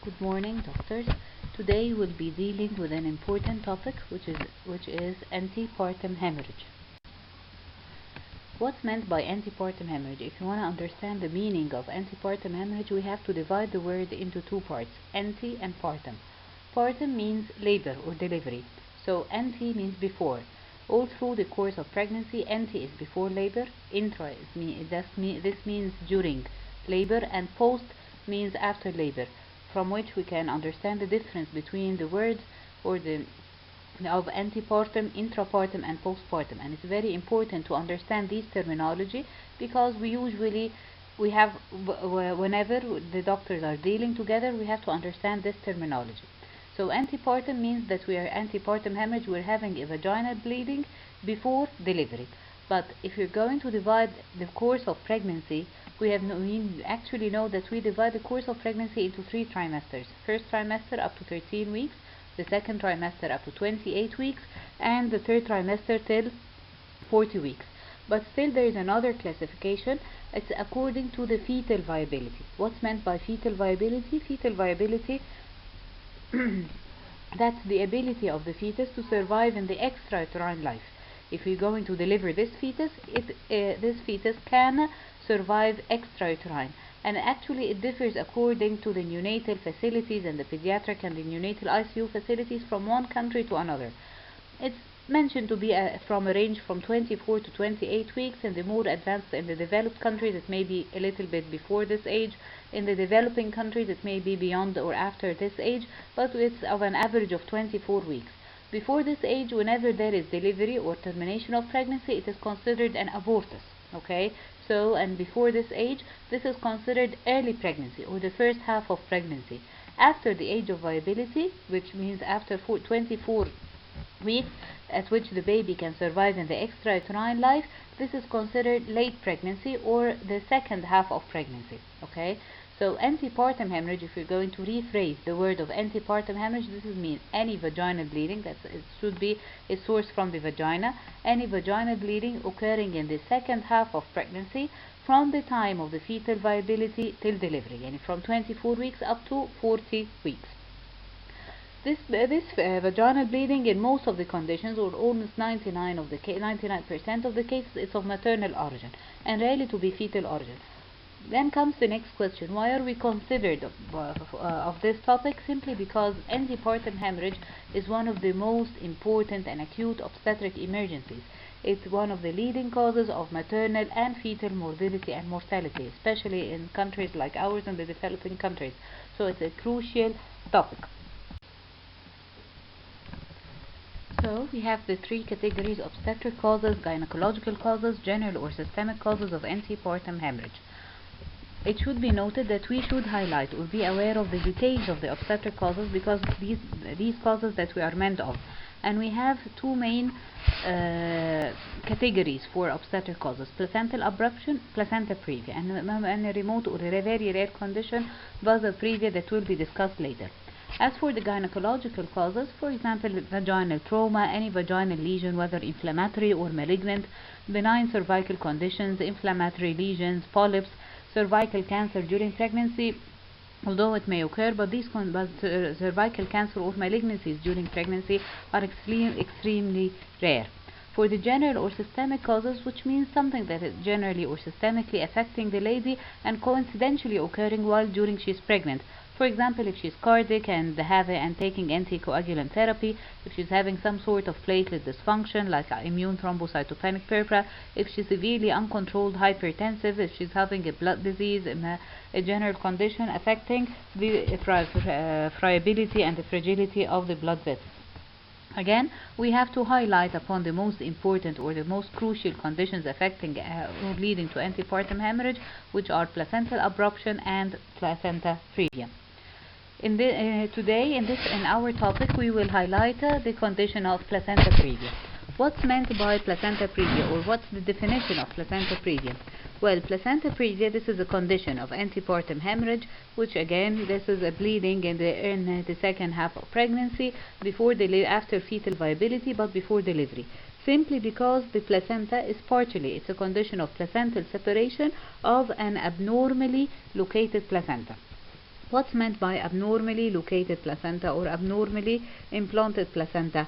Good morning, doctors. Today we'll be dealing with an important topic, which is antepartum hemorrhage. What's meant by antepartum hemorrhage? If you want to understand the meaning of antepartum hemorrhage, we have to divide the word into two parts, ante and partum. Partum means labor or delivery, so ante means before. All through the course of pregnancy, ante is before labor, intra is this means during labor, and post means after labor, from which we can understand the difference between the words of antepartum, intrapartum, and postpartum. And it's very important to understand these terminology because whenever the doctors are dealing together, we have to understand this terminology. So antepartum means that we are antepartum hemorrhage, we're having a vaginal bleeding before delivery. But if you're going to divide the course of pregnancy, we actually know that we divide the course of pregnancy into 3 trimesters. First trimester up to 13 weeks, the second trimester up to 28 weeks, and the third trimester till 40 weeks. But still there is another classification. It's according to the fetal viability. What's meant by fetal viability? Fetal viability that's the ability of the fetus to survive in the extrauterine life. If we're going to deliver this fetus, this fetus can survive extrauterine, and actually it differs according to the neonatal facilities and the pediatric and the neonatal ICU facilities from one country to another. It's mentioned to be from a range from 24 to 28 weeks. In the more advanced, in the developed countries, it may be a little bit before this age. In the developing countries, it may be beyond or after this age, but it's of an average of 24 weeks. Before this age, whenever there is delivery or termination of pregnancy, it is considered an abortus. Okay, so and before this age, this is considered early pregnancy or the first half of pregnancy. After the age of viability, which means after 24 weeks at which the baby can survive in the extrauterine life, this is considered late pregnancy or the second half of pregnancy. Okay, so antepartum hemorrhage, if you're going to rephrase the word of antepartum hemorrhage, this means any vaginal bleeding, it should be a source from the vagina, any vaginal bleeding occurring in the second half of pregnancy from the time of the fetal viability till delivery, and from 24 weeks up to 40 weeks. This vaginal bleeding in most of the conditions, or almost 99% of the cases, it's of maternal origin and rarely to be fetal origin. Then comes the next question: why are we considered of this topic? Simply because antepartum hemorrhage is one of the most important and acute obstetric emergencies. It's one of the leading causes of maternal and fetal morbidity and mortality, especially in countries like ours and the developing countries. So it's a crucial topic. So we have the 3 categories: obstetric causes, gynecological causes, general or systemic causes of antepartum hemorrhage. It should be noted that we should highlight or be aware of the details of the obstetric causes because these causes that we are meant of. And we have 2 main categories for obstetric causes: placental abruption, placenta previa, and a remote or a very rare condition, vasa previa, that will be discussed later. As for the gynecological causes, for example, vaginal trauma, any vaginal lesion, whether inflammatory or malignant, benign cervical conditions, inflammatory lesions, polyps, cervical cancer during pregnancy, although it may occur, but cervical cancer or malignancies during pregnancy are extremely rare. For the general or systemic causes, which means something that is generally or systemically affecting the lady and coincidentally occurring while during she is pregnant. For example, if she's cardiac and taking anticoagulant therapy, if she's having some sort of platelet dysfunction like immune thrombocytopenic purpura, if she's severely uncontrolled hypertensive, if she's having a blood disease, a general condition affecting the friability and the fragility of the blood vessels. Again, we have to highlight upon the most important or the most crucial conditions affecting or leading to antepartum hemorrhage, which are placental abruption and placenta previa. Today, in our topic, we will highlight the condition of placenta previa. What's meant by placenta previa, or what's the definition of placenta previa? Well, placenta previa, this is a condition of antepartum hemorrhage, which again, this is a bleeding in the second half of pregnancy, after fetal viability, but before delivery. Simply because the placenta is it's a condition of placental separation of an abnormally located placenta. What's meant by abnormally located placenta or abnormally implanted placenta?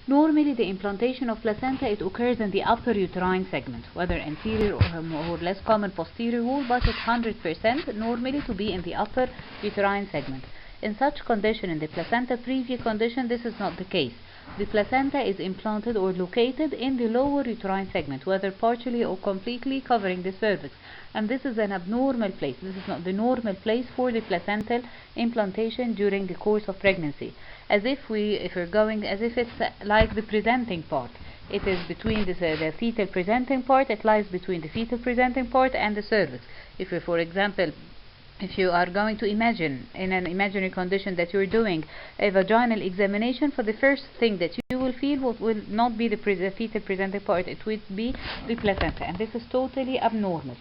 Normally, the implantation of placenta, it occurs in the upper uterine segment, whether anterior or less common posterior wall, but it's 100% normally to be in the upper uterine segment. In such condition, in the placenta previa condition, this is not the case. The placenta is implanted or located in the lower uterine segment, whether partially or completely covering the cervix. And this is an abnormal place. This is not the normal place for the placental implantation during the course of pregnancy. As if it's like the presenting part. It is between the fetal presenting part. It lies between the fetal presenting part and the cervix. For example, if you are going to imagine in an imaginary condition that you're doing a vaginal examination, for the first thing that you will feel will not be the fetal presenting part, it will be the placenta, and this is totally abnormal.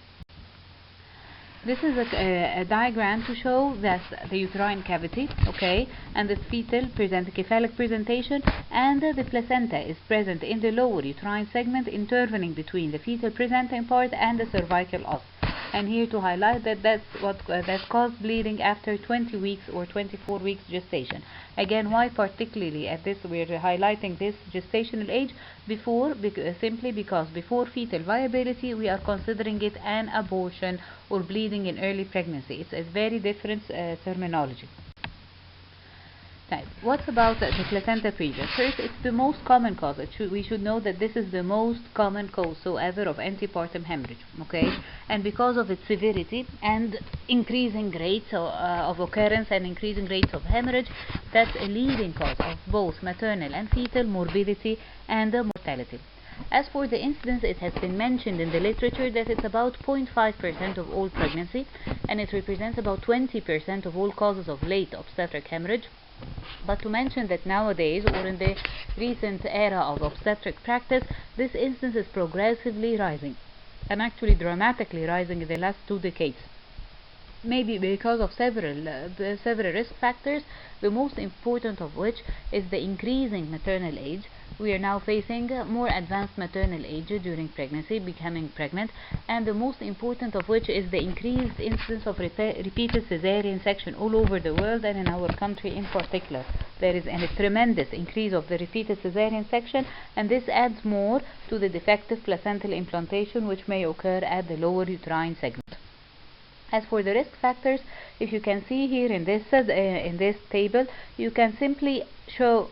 This is a diagram to show that the uterine cavity, okay, and the cephalic presentation, and the placenta is present in the lower uterine segment, intervening between the fetal presenting part and the cervical os. And here to highlight that's caused bleeding after 20 weeks or 24 weeks gestation. Again, why particularly at this we're highlighting this gestational age? Simply because before fetal viability we are considering it an abortion or bleeding in early pregnancy. It's a very different terminology. What's about the placenta previa? First, it's the most common cause. We should know that this is the most common cause ever of antepartum hemorrhage, okay? And because of its severity and increasing rates of occurrence and increasing rates of hemorrhage, that's a leading cause of both maternal and fetal morbidity and mortality. As for the incidence, it has been mentioned in the literature that it's about 0.5% of all pregnancy, and it represents about 20% of all causes of late obstetric hemorrhage. But to mention that nowadays, or in the recent era of obstetric practice, this incidence is progressively rising, and actually dramatically rising in the last 2 decades. Maybe because of several risk factors, the most important of which is the increasing maternal age. We are now facing more advanced maternal age during pregnancy, becoming pregnant, and the most important of which is the increased incidence of repeated cesarean section all over the world, and in our country in particular. There is a tremendous increase of the repeated cesarean section, and this adds more to the defective placental implantation which may occur at the lower uterine segment. As for the risk factors, if you can see here in this table, you can simply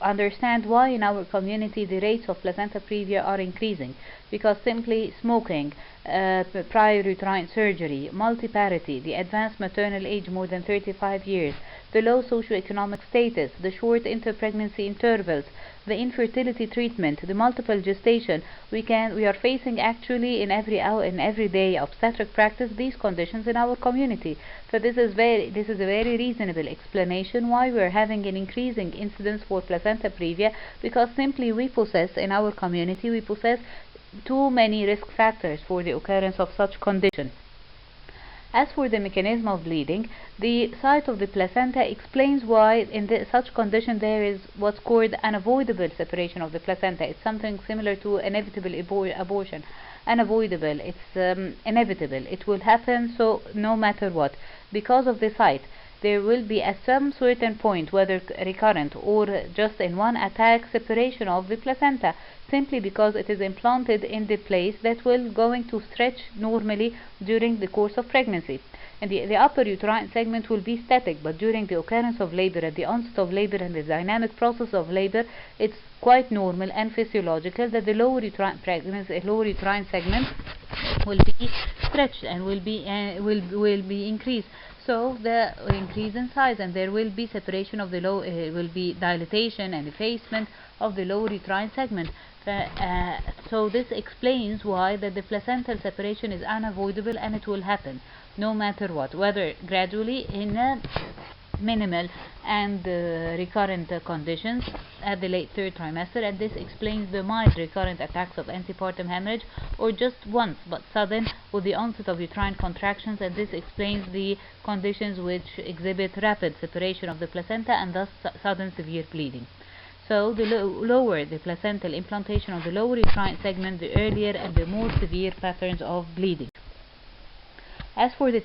understand why in our community the rates of placenta previa are increasing. Because simply smoking, prior uterine surgery, multiparity, the advanced maternal age more than 35 years, the low socioeconomic status, the short interpregnancy intervals, the infertility treatment, the multiple gestation, we are facing actually in every day obstetric practice these conditions in our community. So this is a very reasonable explanation why we are having an increasing incidence for placenta previa, because simply we possess in our community too many risk factors for the occurrence of such condition. As for the mechanism of bleeding, the site of the placenta explains why in such condition there is what's called unavoidable separation of the placenta. It's something similar to inevitable abortion. Unavoidable, it's inevitable. It will happen, so no matter what. Because of the site, there will be at some certain point, whether recurrent or just in one attack, separation of the placenta, simply because it is implanted in the place that will going to stretch normally during the course of pregnancy. And the upper uterine segment will be static, but during the occurrence of labor, at the onset of labor and the dynamic process of labor, it's quite normal and physiological that the lower uterine segment will be stretched and will be increased. So the increase in size, and there will be separation of the will be dilatation and effacement of the lower uterine segment. So this explains why that the placental separation is unavoidable, and it will happen no matter what, whether gradually in minimal and recurrent conditions at the late 3rd trimester, and this explains the mild recurrent attacks of antepartum hemorrhage, or just once but sudden with the onset of uterine contractions, and this explains the conditions which exhibit rapid separation of the placenta and thus sudden severe bleeding. So the lower the placental implantation of the lower uterine segment, the earlier and the more severe patterns of bleeding. As for the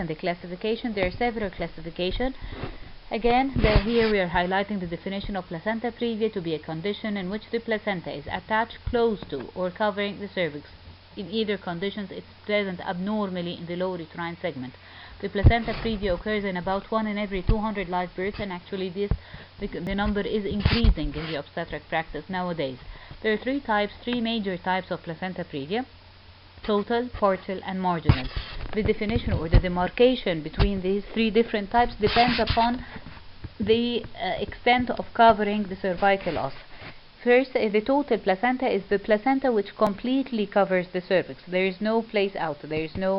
and the classification. There are several classifications. Again, here we are highlighting the definition of placenta previa to be a condition in which the placenta is attached close to or covering the cervix. In either conditions, it's present abnormally in the lower uterine segment. The placenta previa occurs in about 1 in every 200 live births, and actually the number is increasing in the obstetric practice nowadays. There are three major types of placenta previa: total, partial, and marginal. The definition or the demarcation between these three different types depends upon the extent of covering the cervical os. First, the total placenta is the placenta which completely covers the cervix. There is no place out, there is no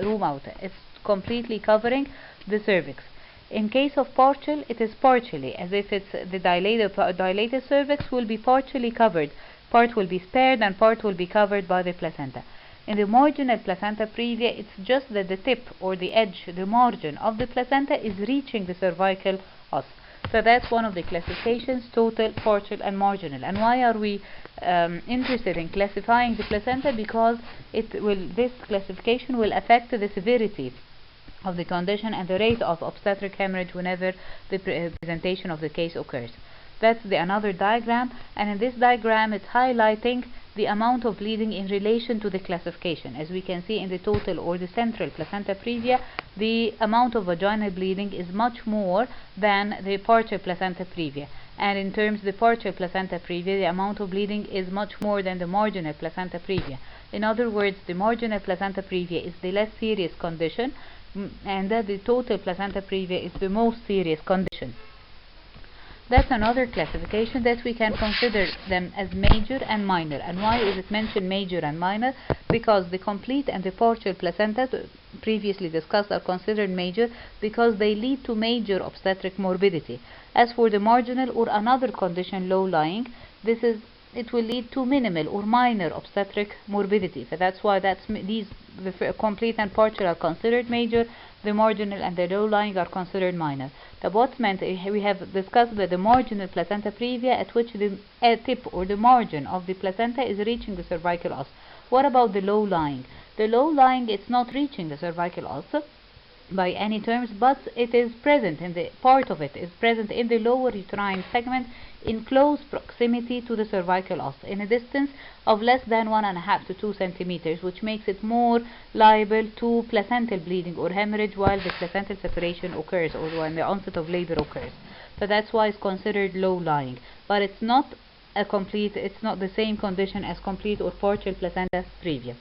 room out. It's completely covering the cervix. In case of partial, it is partially, as if it's the dilated cervix will be partially covered. Part will be spared and part will be covered by the placenta. In the marginal placenta previa, it's just that the tip or the edge, the margin of the placenta is reaching the cervical os. So that's one of the classifications: total, partial, and marginal. And why are we interested in classifying the placenta? Because this classification will affect the severity of the condition and the rate of obstetric hemorrhage whenever the presentation of the case occurs. That's another diagram, and in this diagram it's highlighting the amount of bleeding in relation to the classification. As we can see in the total or the central placenta previa, the amount of vaginal bleeding is much more than the partial placenta previa, and in terms of the partial placenta previa, the amount of bleeding is much more than the marginal placenta previa. In other words, the marginal placenta previa is the less serious condition, and that the total placenta previa is the most serious condition. That's another classification that we can consider them as major and minor. And why is it mentioned major and minor? Because the complete and the partial placenta previously discussed are considered major because they lead to major obstetric morbidity. As for the marginal or another condition low-lying, it will lead to minimal or minor obstetric morbidity. So that's why the complete and partial are considered major, the marginal and the low-lying are considered minor. The what's meant, we have discussed that the marginal placenta previa, at which the tip or the margin of the placenta is reaching the cervical os. What about the low-lying? The low-lying, it's not reaching the cervical os by any terms, but it is present in the part of it is present in the lower uterine segment in close proximity to the cervical os, in a distance of less than 1.5 to 2 centimeters, which makes it more liable to placental bleeding or hemorrhage while the placental separation occurs or when the onset of labor occurs. So that's why it's considered low-lying, but it's not the same condition as complete or partial placenta previa.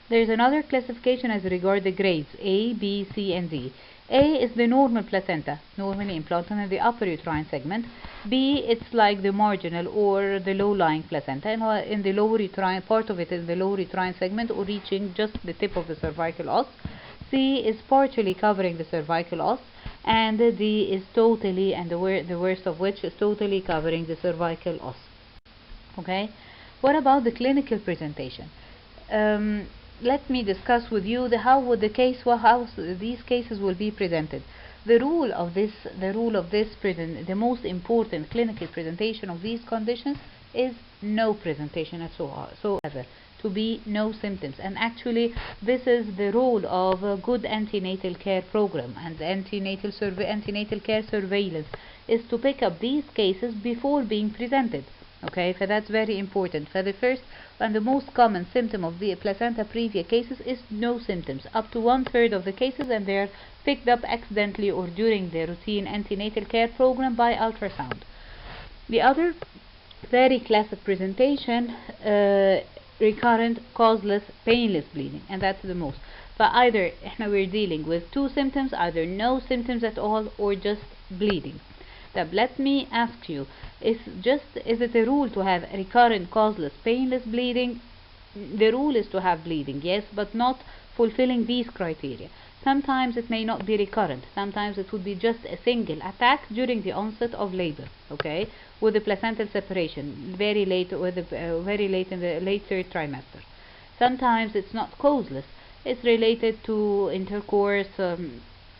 There is another classification as regards the grades A, B, C, and D. A is the normal placenta, normally implanted in the upper uterine segment. B, it's like the marginal or the low-lying placenta, and in the lower uterine part of it is the lower uterine segment or reaching just the tip of the cervical os. C is partially covering the cervical os, and D is totally, and the worst of which is totally covering the cervical os. Okay, what about the clinical presentation? Let me discuss with you how these cases will be presented. The most important clinical presentation of these conditions is no presentation at all, to be no symptoms. And actually, this is the role of a good antenatal care program, and antenatal care surveillance is to pick up these cases before being presented. Okay, so that's very important. So the first and the most common symptom of the placenta previa cases is no symptoms, up to 1/3 of the cases, and they are picked up accidentally or during the routine antenatal care program by ultrasound. The other very classic presentation, recurrent, causeless, painless bleeding, and that's the most. So either we're dealing with two symptoms, either no symptoms at all or just bleeding. Now, let me ask you, is it a rule to have recurrent, causeless, painless bleeding? The rule is to have bleeding, yes, but not fulfilling these criteria. Sometimes it may not be recurrent. Sometimes it would be just a single attack during the onset of labor, okay, with the placental separation, very late in the late third trimester. Sometimes it's not causeless. It's related to intercourse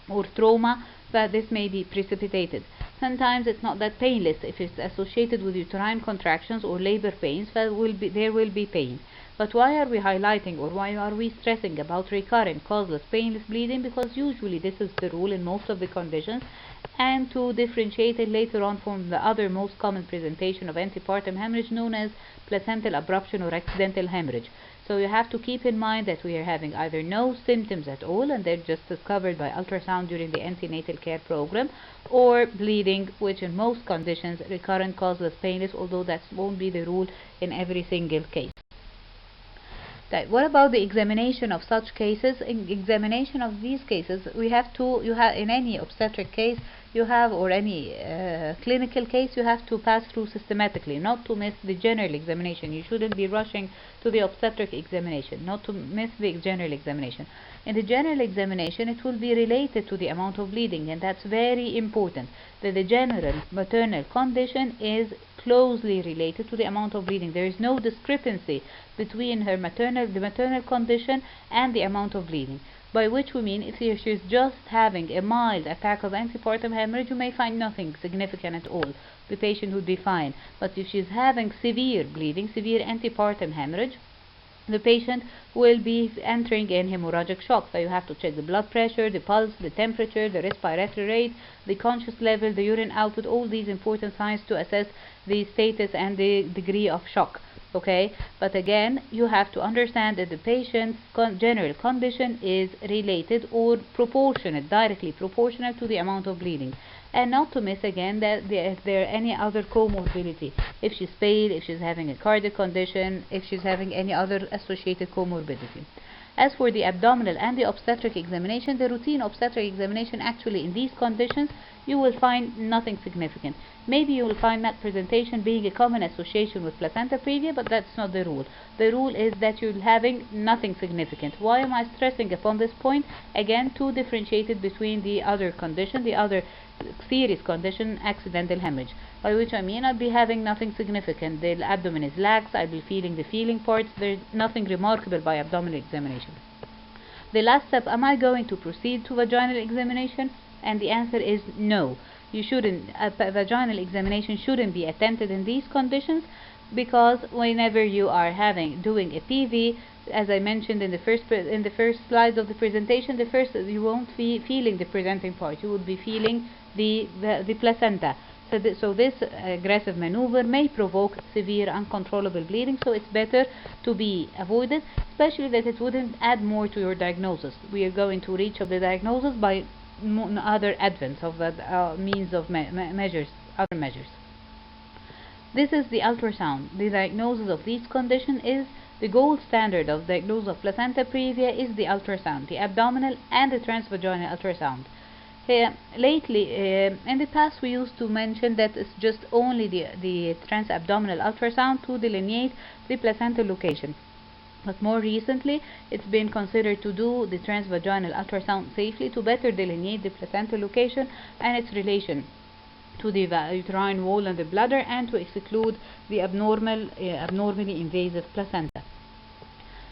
or trauma, but this may be precipitated. Sometimes it's not that painless. If it's associated with uterine contractions or labor pains, there will be pain. But why are we highlighting, or why are we stressing about recurrent causeless painless bleeding? Because usually this is the rule in most of the conditions, and to differentiate it later on from the other most common presentation of antepartum hemorrhage known as placental abruption or accidental hemorrhage. So you have to keep in mind that we are having either no symptoms at all, and they're just discovered by ultrasound during the antenatal care program, or bleeding, which in most conditions recurrent causeless painless, although that won't be the rule in every single case. What about the examination of such cases? In examination of these cases, we have to, in any obstetric case you have, or any clinical case, you have to pass through systematically, not to miss the general examination. You shouldn't be rushing to the obstetric examination, not to miss the general examination. In the general examination, it will be related to the amount of bleeding, and that's very important, that the general maternal condition is closely related to the amount of bleeding. There is no discrepancy between the maternal condition and the amount of bleeding. By which we mean, if she's just having a mild attack of antepartum hemorrhage, you may find nothing significant at all. The patient would be fine. But if she's having severe bleeding, severe antepartum hemorrhage, the patient will be entering in hemorrhagic shock. So you have to check the blood pressure, the pulse, the temperature, the respiratory rate, the conscious level, the urine output, all these important signs to assess the status and the degree of shock. Okay, but again, you have to understand that the patient's general condition is related or proportionate, directly proportional to the amount of bleeding. And not to miss again that if there are any other comorbidity, if she's pale, if she's having a cardiac condition, if she's having any other associated comorbidity. As for the abdominal and the obstetric examination, the routine obstetric examination, actually in these conditions you will find nothing significant. Maybe you will find that presentation being a common association with placenta previa, but that's not the rule. The rule is that you're having nothing significant. Why am I stressing upon this point? Again, to differentiate it between the other condition, the other serious condition, accidental hemorrhage. By which I mean I'll be having nothing significant. The abdomen is lax, I'll be feeling the feeling parts. There's nothing remarkable by abdominal examination. The last step, am I going to proceed to vaginal examination? And the answer is no. You shouldn't. A vaginal examination shouldn't be attempted in these conditions, because whenever you are doing a PV, as I mentioned in the first slides of the presentation, you won't be feeling the presenting part. You would be feeling the placenta. So this aggressive maneuver may provoke severe uncontrollable bleeding, so it's better to be avoided, especially that it wouldn't add more to your diagnosis. We are going to reach the diagnosis by other advents of means of other measures. This is the ultrasound. The diagnosis of these conditions is the gold standard of diagnosis of placenta previa is the ultrasound, the abdominal and the transvaginal ultrasound. Lately, in the past, we used to mention that it's just only the transabdominal ultrasound to delineate the placental location. But more recently, it's been considered to do the transvaginal ultrasound safely to better delineate the placental location and its relation to the uterine wall and the bladder, and to exclude the abnormally invasive placenta.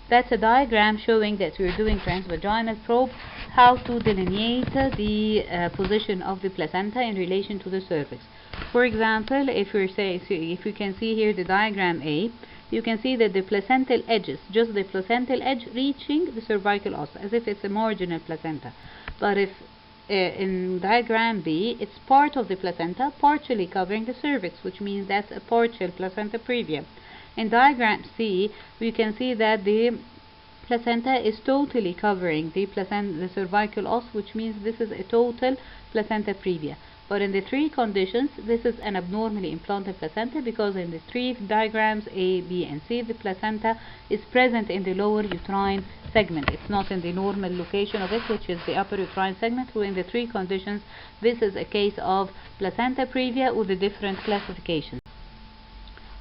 That's a diagram showing that we're doing transvaginal probe, how to delineate the position of the placenta in relation to the cervix. For example, if you can see here the diagram A, you can see that the placental edge is just the placental edge reaching the cervical os, as if it's a marginal placenta. But if in diagram B, it's part of the placenta partially covering the cervix, which means that's a partial placenta previa. In diagram C, we can see that the placenta is totally covering the cervical os, which means this is a total placenta previa. But in the three conditions, this is an abnormally implanted placenta, because in the three diagrams A, B, and C, the placenta is present in the lower uterine segment. It's not in the normal location of it, which is the upper uterine segment. So in the three conditions, this is a case of placenta previa with the different classifications.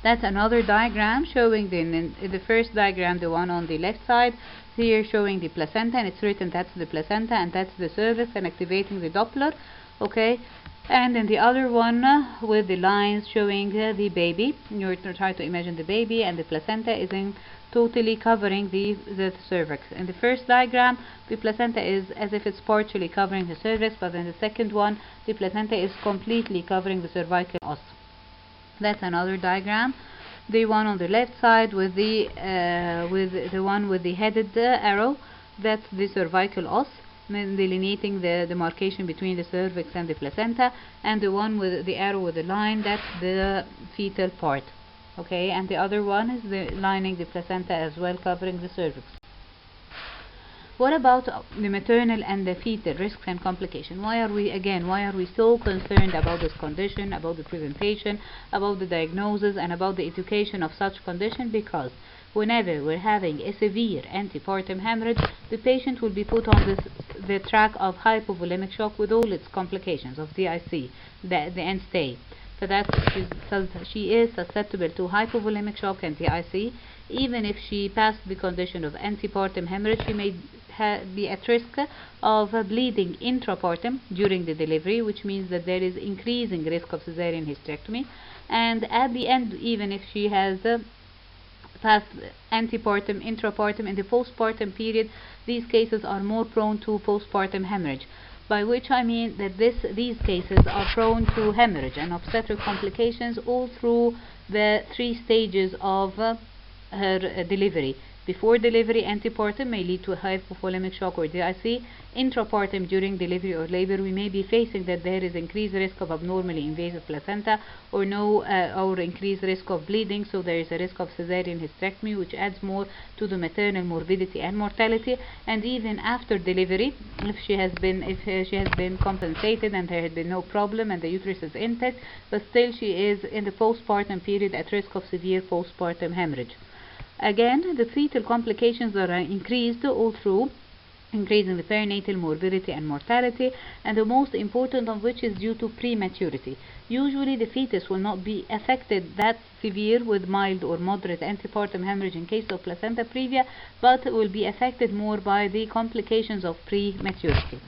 That's another diagram showing in the first diagram, the one on the left side, here showing the placenta, and it's written that's the placenta and that's the cervix, and activating the Doppler. Okay, and in the other one with the lines showing the baby. You're trying to imagine the baby, and the placenta is in totally covering the cervix. In the first diagram, the placenta is as if it's partially covering the cervix, but in the second one, the placenta is completely covering the cervical os. That's another diagram. The one on the left side with the one with the headed arrow, that's the cervical os, delineating the demarcation between the cervix and the placenta, and the one with the arrow with the line, that's the fetal part. Okay, and the other one is the lining the placenta as well, covering the cervix. What about the maternal and the fetal risks and complications? Why are we so concerned about this condition, about the presentation, about the diagnosis, and about the education of such condition? Because whenever we're having a severe antepartum hemorrhage, the patient will be put on the track of hypovolemic shock with all its complications of DIC, the end stay. So that she is susceptible to hypovolemic shock and DIC. Even if she passed the condition of antepartum hemorrhage, she may be at risk of bleeding intrapartum during the delivery, which means that there is increasing risk of cesarean hysterectomy. And at the end, even if she has past antepartum, intrapartum, in the postpartum period, these cases are more prone to postpartum hemorrhage. By which I mean that these cases are prone to hemorrhage and obstetric complications all through the 3 stages of her delivery. Before delivery, antepartum may lead to hypovolemic shock or DIC. Intrapartum, during delivery or labor, we may be facing that there is increased risk of abnormally invasive placenta or increased risk of bleeding, so there is a risk of cesarean hysterectomy, which adds more to the maternal morbidity and mortality. And even after delivery, if she has been compensated and there had been no problem and the uterus is intact, but still she is in the postpartum period at risk of severe postpartum hemorrhage. Again, the fetal complications are increased all through, increasing the perinatal morbidity and mortality, and the most important of which is due to prematurity. Usually the fetus will not be affected that severe with mild or moderate antepartum hemorrhage in case of placenta previa, but will be affected more by the complications of prematurity.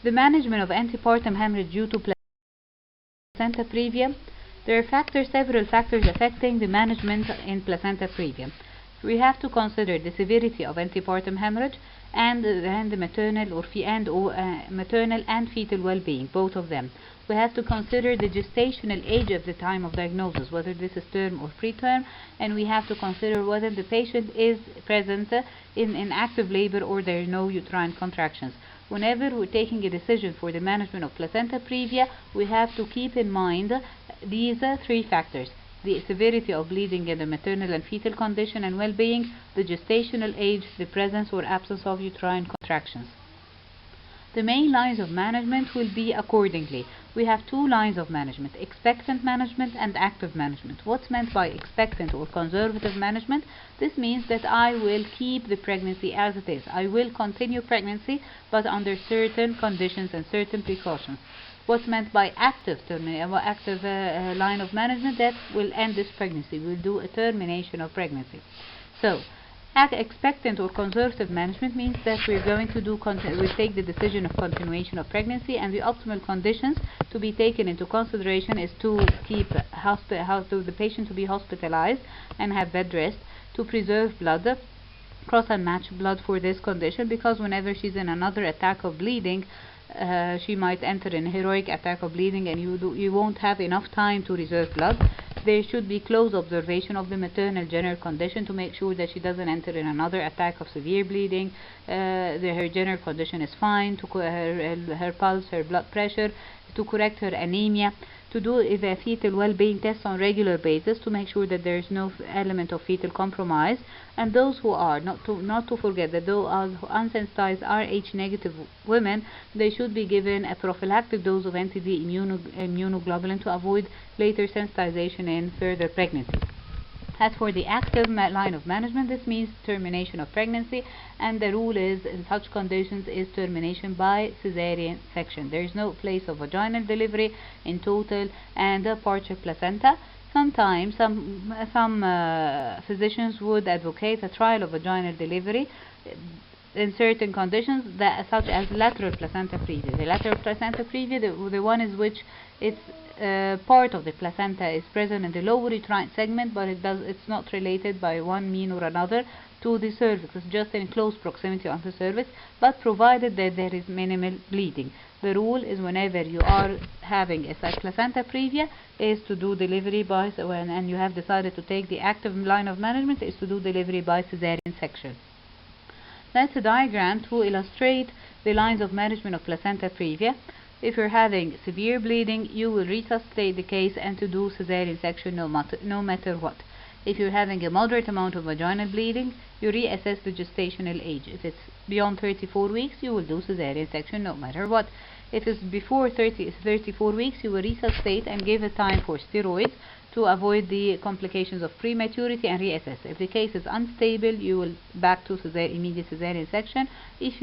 The management of antepartum hemorrhage due to placenta previa. There are several factors affecting the management in placenta previa. We have to consider the severity of antepartum hemorrhage and the maternal maternal and fetal well-being, both of them. We have to consider the gestational age at the time of diagnosis, whether this is term or preterm, and we have to consider whether the patient is present in active labor or there are no uterine contractions. Whenever we're taking a decision for the management of placenta previa, we have to keep in mind these 3 factors: the severity of bleeding in the maternal and fetal condition and well-being, the gestational age, the presence or absence of uterine contractions. The main lines of management will be accordingly. We have 2 lines of management: expectant management and active management. What's meant by expectant or conservative management? This means that I will keep the pregnancy as it is. I will continue pregnancy, but under certain conditions and certain precautions. What's meant by active line of management? That will end this pregnancy. We'll do a termination of pregnancy. So, expectant or conservative management means that we're going to we'll take the decision of continuation of pregnancy, and the optimal conditions to be taken into consideration is to keep the patient to be hospitalized and have bed rest, to preserve blood, cross and match blood for this condition, because whenever she's in another attack of bleeding, she might enter in a heroic attack of bleeding, and you won't have enough time to reserve blood. There should be close observation of the maternal general condition to make sure that she doesn't enter in another attack of severe bleeding. Her general condition is fine, to her pulse, her blood pressure, to correct her anemia, to do the fetal well-being tests on regular basis to make sure that there is no element of fetal compromise. And those who are not to forget that those unsensitized Rh negative women, they should be given a prophylactic dose of anti-D immunoglobulin to avoid later sensitization in further pregnancy. As for the active line of management, this means termination of pregnancy, and the rule is in such conditions is termination by cesarean section. There is no place of vaginal delivery in total and a partial placenta. Sometimes some physicians would advocate a trial of vaginal delivery in certain conditions that such as lateral placenta previa. The lateral placenta previa, the one is which it's part of the placenta is present in the lower uterine segment, but it's not related by one mean or another to the cervix. It's just in close proximity of the cervix, but provided that there is minimal bleeding. The rule is whenever you are having a placenta previa is to do delivery by, and you have decided to take the active line of management, is to do delivery by cesarean section. That's a diagram to illustrate the lines of management of placenta previa. If you're having severe bleeding, you will resuscitate the case and to do cesarean section no matter what. If you're having a moderate amount of vaginal bleeding, you reassess the gestational age. If it's beyond 34 weeks, you will do cesarean section no matter what. If it's before 34 weeks, you will resuscitate and give a time for steroids to avoid the complications of prematurity and reassess. If the case is unstable, you will back to immediate cesarean section. If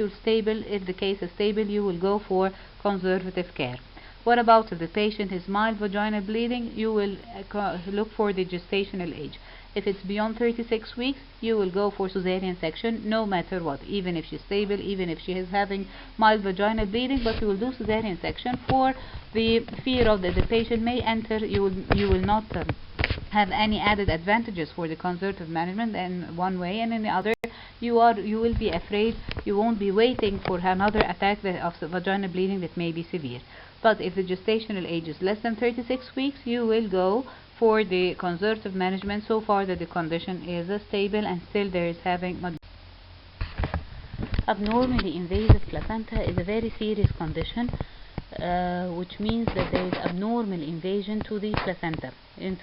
the case is stable, you will go for conservative care. What about if the patient has mild vaginal bleeding? You will look for the gestational age. If it's beyond 36 weeks, you will go for cesarean section no matter what, even if she's stable, even if she is having mild vaginal bleeding, but you will do cesarean section for the fear of that the patient may enter. You will not have any added advantages for the conservative management in one way, and in the other you will be afraid. You won't be waiting for another attack of vaginal bleeding that may be severe. But if the gestational age is less than 36 weeks, you will go for the conservative management so far that the condition is stable and still there is having abnormally invasive placenta is a very serious condition, which means that there is abnormal invasion to the placenta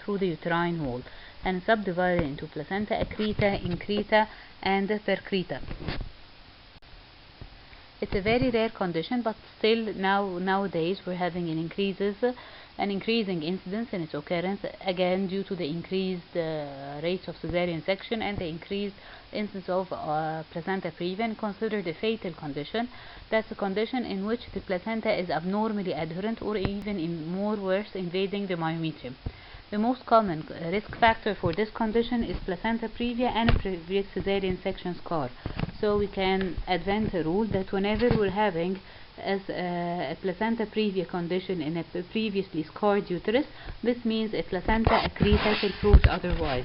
through the uterine wall, and subdivided into placenta accreta, increta, and percreta. It's a very rare condition, but still nowadays we're having an increasing incidence in its occurrence, again due to the increased rates of cesarean section and the increased incidence of placenta previa, considered a fatal condition. That's a condition in which the placenta is abnormally adherent or even more worse invading the myometrium. The most common risk factor for this condition is placenta previa and a previous cesarean section scar. So we can advance a rule that whenever we're having a placenta previa condition in a previously scarred uterus, this means a placenta accreta till proved otherwise.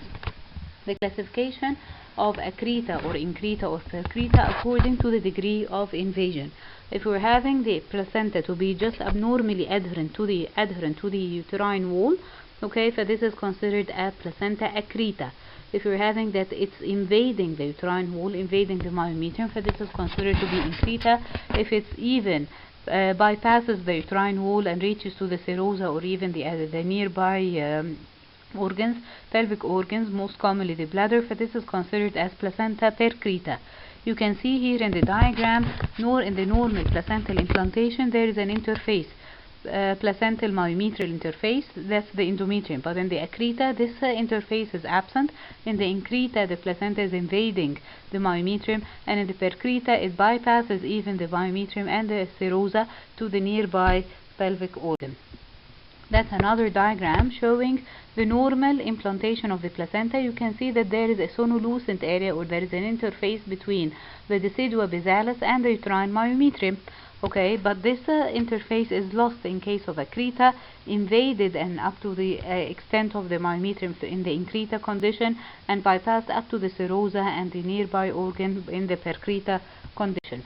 The classification of accreta or increta or percreta according to the degree of invasion. If we're having the placenta to be just abnormally adherent to the uterine wall, okay, so this is considered a placenta accreta. If you're having that it's invading the uterine wall, invading the myometrium, so this is considered to be increta. If it's even bypasses the uterine wall and reaches to the serosa or even the nearby organs, pelvic organs, most commonly the bladder, so this is considered as placenta percreta. You can see here in the diagram, in the normal placental implantation, there is an interface. Placental myometrial interface, that's the endometrium, but in the accreta this interface is absent. In the increta the placenta is invading the myometrium, and in the percreta it bypasses even the myometrium and the serosa to the nearby pelvic organ. That's another diagram showing the normal implantation of the placenta. You can see that there is a sonolucent area, or there is an interface between the decidua basalis and the uterine myometrium. Okay, but this interface is lost in case of accreta, invaded and up to the extent of the myometrium in the increta condition, and bypassed up to the serosa and the nearby organ in the percreta condition.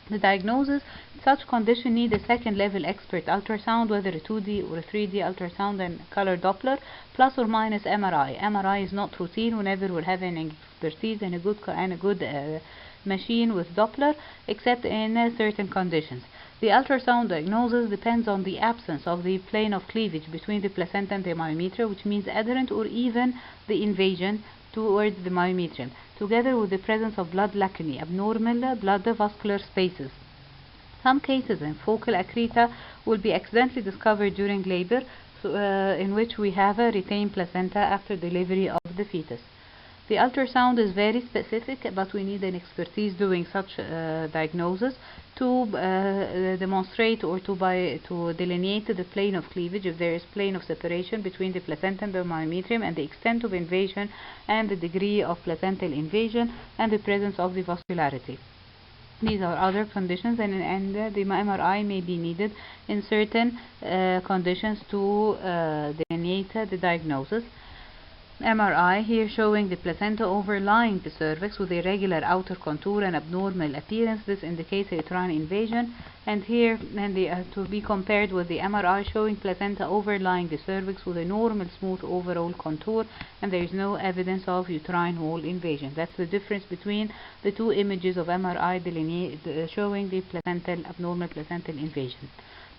The diagnosis: such condition need a second level expert ultrasound, whether a 2D or a 3D ultrasound and color Doppler, plus or minus MRI. MRI is not routine whenever we're having expertise and a good machine with Doppler, except in certain conditions. The ultrasound diagnosis depends on the absence of the plane of cleavage between the placenta and the myometrium, which means adherent or even the invasion towards the myometrium, together with the presence of blood lacunae, abnormal blood vascular spaces. Some cases in focal accreta will be accidentally discovered during labor, in which we have a retained placenta after delivery of the fetus. The ultrasound is very specific, but we need an expertise doing such diagnosis to demonstrate or to delineate the plane of cleavage, if there is plane of separation between the placenta and the myometrium, and the extent of invasion and the degree of placental invasion and the presence of the vascularity. These are other conditions, and the MRI may be needed in certain conditions to delineate the diagnosis. MRI here showing the placenta overlying the cervix with irregular outer contour and abnormal appearance. This indicates a uterine invasion. And here, to be compared with the MRI showing placenta overlying the cervix with a normal smooth overall contour, and there is no evidence of uterine wall invasion. That's the difference between the two images of MRI showing the abnormal placental invasion.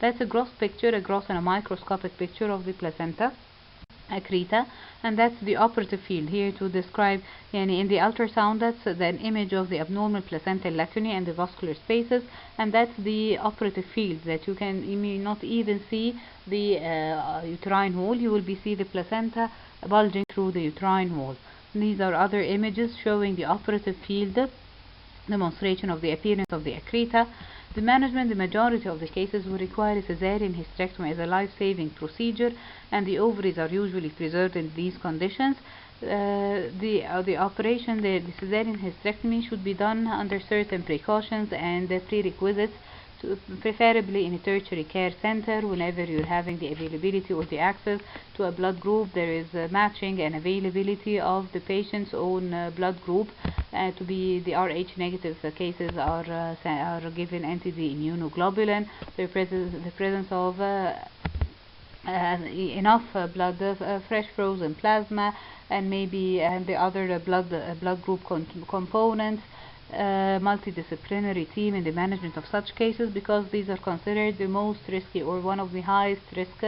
That's a gross picture, a gross and a microscopic picture of the placenta accreta, and that's the operative field here to describe. In the ultrasound, that's an image of the abnormal placental lacunae and the vascular spaces, and that's the operative field that you may not even see the uterine wall. You will see the placenta bulging through the uterine wall. These are other images showing the operative field, demonstration of the appearance of the accreta. The management, the majority of the cases will require a cesarean hysterectomy as a life-saving procedure, and the ovaries are usually preserved in these conditions. The operation, the cesarean hysterectomy, should be done under certain precautions and prerequisites, preferably in a tertiary care center. Whenever you're having the availability or the access to a blood group, there is matching and availability of the patient's own blood group. To be the Rh negative cases are given anti-D immunoglobulin. The presence of enough fresh frozen plasma, and maybe the other blood group components. Multidisciplinary team in the management of such cases, because these are considered the most risky or one of the highest risk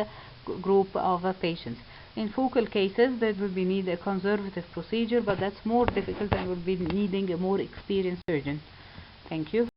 group of patients. In focal cases, there will be need a conservative procedure, but that's more difficult and will be needing a more experienced surgeon. Thank you.